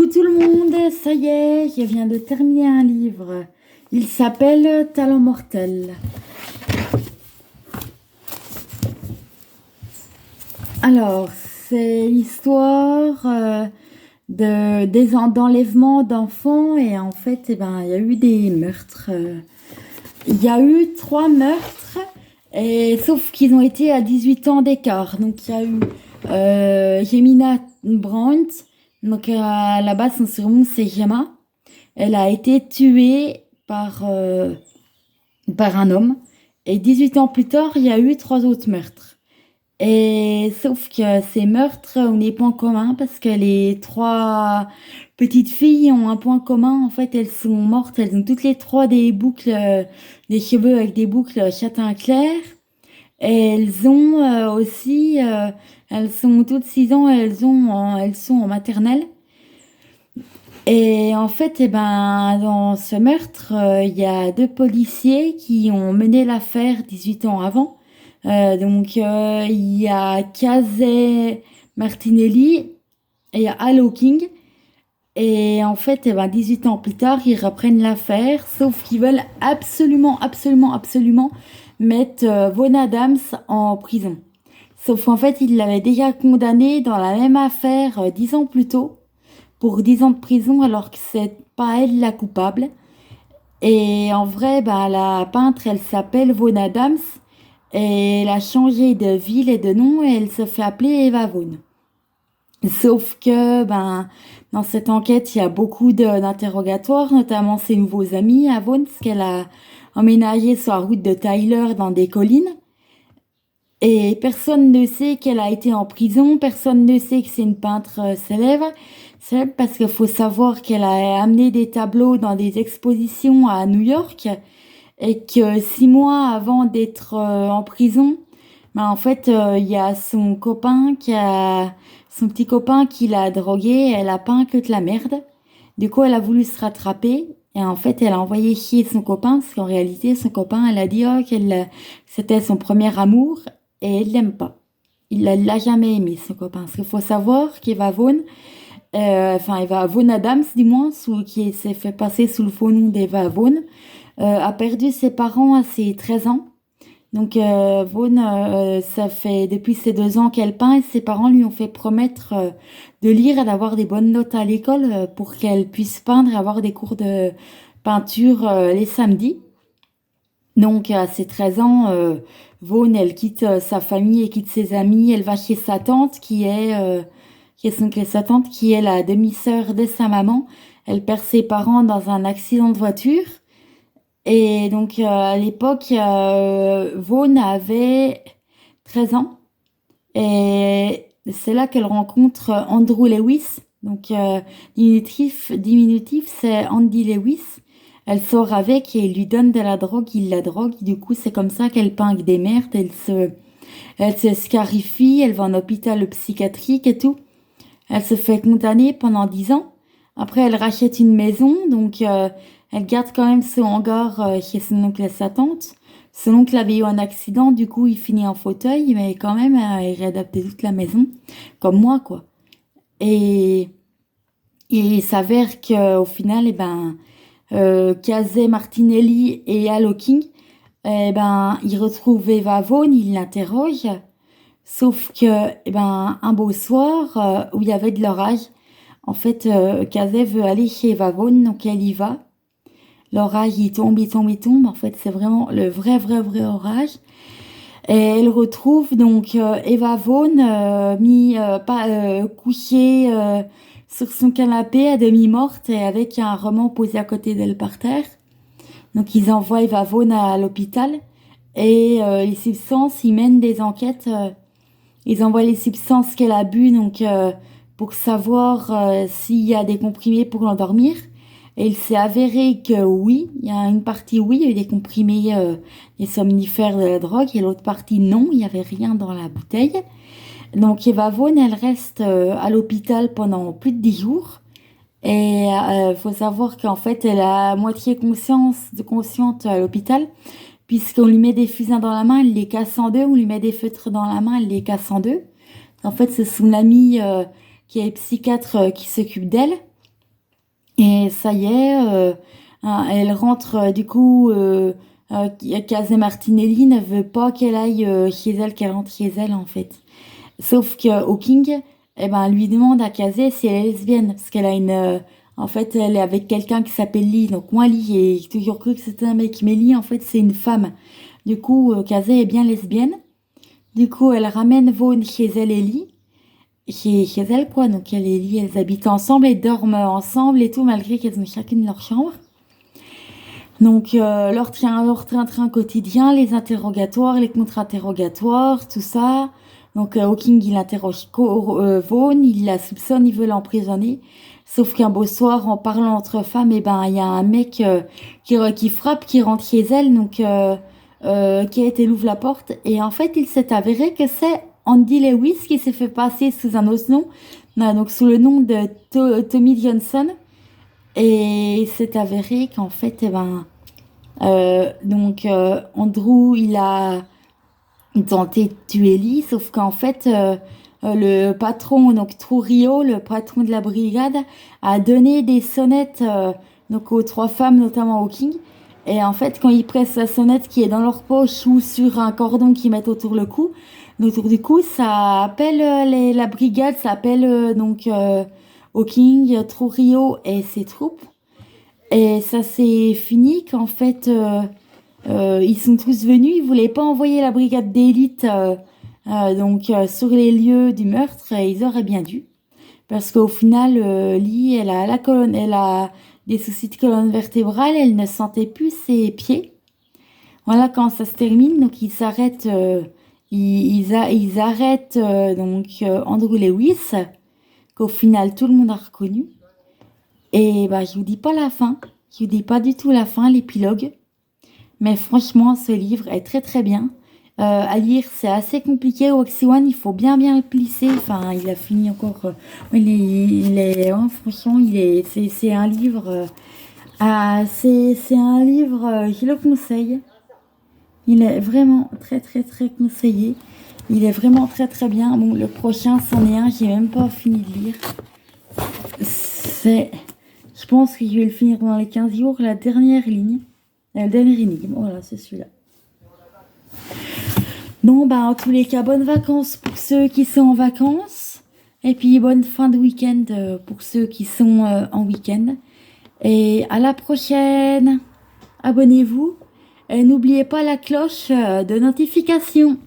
Coucou tout le monde, ça y est, je viens de terminer un livre. Il s'appelle Talent mortel. Alors, c'est l'histoire d'enlèvement d'enfants et en fait, il y a eu des meurtres. Il y a eu 3 meurtres, sauf qu'ils ont été à 18 ans d'écart. Donc, il y a eu Jemina Brandt. Donc, à la base, son surnom, c'est Gemma. Elle a été tuée par un homme. Et 18 ans plus tard, il y a eu 3 autres meurtres. Et sauf que ces meurtres ont des points communs parce que les 3 petites filles ont un point commun. En fait, elles sont mortes. Elles ont toutes les 3 des boucles, des cheveux avec des boucles châtain clair. Et elles ont aussi, elles sont toutes 6 ans. Elles sont en maternelle. Et en fait, dans ce meurtre, il y a 2 policiers qui ont mené l'affaire 18 ans avant. Il y a Casey Martinelli et il y a Halo King. Et en fait, 18 ans plus tard, ils reprennent l'affaire, sauf qu'ils veulent absolument, absolument, absolument mettre Vaughan Adams en prison. Sauf qu'en fait, ils l'avaient déjà condamné dans la même affaire 10 ans plus tôt pour 10 ans de prison, alors que c'est pas elle la coupable. Et en vrai, la peintre, elle s'appelle Vaughan Adams. Et elle a changé de ville et de nom et elle se fait appeler Eva Vaughn. Sauf que dans cette enquête, il y a beaucoup d'interrogatoires, notamment ses nouveaux amis à Vaughn, parce qu'elle a emménagé sur la route de Tyler dans des collines. Et personne ne sait qu'elle a été en prison, personne ne sait que c'est une peintre célèbre. C'est parce qu'il faut savoir qu'elle a amené des tableaux dans des expositions à New York. Et que 6 mois avant d'être en prison, en fait, il y a son petit copain qui l'a droguée, elle a peint que de la merde. Du coup, elle a voulu se rattraper et en fait, elle a envoyé chier son copain parce qu'en réalité, son copain, elle a dit c'était son premier amour et elle l'aime pas. Il l'a jamais aimé, son copain. Parce qu'il faut savoir qu'Eva Vaughn, Eva Vaughn Adams, du moins, qui s'est fait passer sous le faux nom d'Eva Vaughn, a perdu ses parents à ses 13 ans. Donc Vaughn, ça fait depuis ses 2 ans qu'elle peint et ses parents lui ont fait promettre de lire et d'avoir des bonnes notes à l'école pour qu'elle puisse peindre et avoir des cours de peinture les samedis. Donc à ses 13 ans, Vaughn, elle quitte sa famille et quitte ses amis. Elle va chez sa tante qui est sa tante qui est la demi-sœur de sa maman. Elle perd ses parents dans un accident de voiture. Et donc, à l'époque, Vaughn avait 13 ans. Et c'est là qu'elle rencontre Andrew Lewis. Donc, diminutif, c'est Andy Lewis. Elle sort avec et il lui donne de la drogue, il la drogue. Du coup, c'est comme ça qu'elle peint avec des merdes. Elle se scarifie, elle va en hôpital psychiatrique et tout. Elle se fait condamner pendant 10 ans. Après, elle rachète une maison, donc elle garde quand même son hangar chez son oncle et sa tante. Son oncle avait eu un accident, du coup, il finit en fauteuil, mais quand même, il réadapte toute la maison, comme moi, quoi. Et il s'avère qu'au final, Casey Martinelli et Halo King, ils retrouvent Eva Vaughn, ils l'interrogent. Sauf que, un beau soir, où il y avait de l'orage, en fait, Casey veut aller chez Eva Vaughn, donc elle y va. L'orage, il tombe, il tombe, il tombe. En fait, c'est vraiment le vrai, vrai, vrai orage. Et elle retrouve donc Eva Vaughn couchée sur son canapé à demi morte et avec un roman posé à côté d'elle par terre. Donc, ils envoient Eva Vaughn à l'hôpital et les substances, ils mènent des enquêtes. Ils envoient les substances qu'elle a bu donc pour savoir s'il y a des comprimés pour l'endormir. Et il s'est avéré que oui, il y a une partie oui, il y a eu des comprimés, des somnifères de la drogue, et l'autre partie non, il n'y avait rien dans la bouteille. Donc Eva Vaughn, elle reste à l'hôpital pendant plus de 10 jours. Et faut savoir qu'en fait, elle a à moitié consciente à l'hôpital, puisqu'on lui met des fusains dans la main, elle les casse en deux, on lui met des feutres dans la main, elle les casse en deux. En fait, c'est son amie qui est psychiatre qui s'occupe d'elle. Et ça y est, elle rentre, du coup, Casey Martinelli ne veut pas qu'elle aille chez elle, qu'elle rentre chez elle, en fait. Sauf que Hawking, eh ben, lui demande à Casey si elle est lesbienne, parce qu'elle a en fait, elle est avec quelqu'un qui s'appelle Lee. Donc moi, Lee, j'ai toujours cru que c'était un mec, mais Lee, en fait, c'est une femme. Du coup, Casey est bien lesbienne. Du coup, elle ramène Vaughn chez elle et Lee. Chez elle, quoi. Donc elle et Lee, elles habitent ensemble et dorment ensemble et tout, malgré qu'elles ont chacune leur chambre. Donc leur train-train quotidien, les interrogatoires, les contre-interrogatoires, tout ça. Donc Hawking, il interroge Vaughn, il la soupçonne, il veut l'emprisonner. Sauf qu'un beau soir, en parlant entre femmes, et ben il y a un mec qui frappe, qui rentre chez elle, donc Kate, elle ouvre la porte. Et en fait, il s'est avéré que c'est Andy Lewis qui s'est fait passer sous un autre nom, donc sous le nom de Tommy Johnson. Et il s'est avéré qu'en fait, eh ben, Andrew, il a tenté de tuer Lee, sauf qu'en fait, le patron, donc Trujillo, le patron de la brigade, a donné des sonnettes donc aux trois femmes, notamment au King. Et en fait, quand ils pressent la sonnette qui est dans leur poche ou sur un cordon qu'ils mettent autour du cou, ça appelle la brigade, ça appelle Hawking, Trujillo et ses troupes. Et ça s'est fini qu'en fait, ils sont tous venus. Ils voulaient pas envoyer la brigade d'élite sur les lieux du meurtre. Et ils auraient bien dû. Parce qu'au final, Lee, elle a des soucis de colonne vertébrale. Elle ne sentait plus ses pieds. Voilà quand ça se termine. Donc ils s'arrêtent. Ils arrêtent Andrew Lewis, qu'au final tout le monde a reconnu. Et bah, je vous dis pas la fin. Je vous dis pas du tout la fin, l'épilogue. Mais franchement, ce livre est très très bien. À lire, c'est assez compliqué. Waxy One, il faut bien le plisser. Enfin, il a fini encore. Franchement, c'est un livre. C'est un livre, je le conseille. Il est vraiment très très très conseillé. Il est vraiment très très bien. Bon, le prochain, c'en est un, j'ai même pas fini de lire. Je pense que je vais le finir dans les 15 jours. La dernière ligne. La dernière énigme. Voilà, c'est celui-là. Non, bah, en tous les cas, bonnes vacances pour ceux qui sont en vacances. Et puis, bonne fin de week-end pour ceux qui sont en week-end. Et à la prochaine. Abonnez-vous. Et n'oubliez pas la cloche de notification.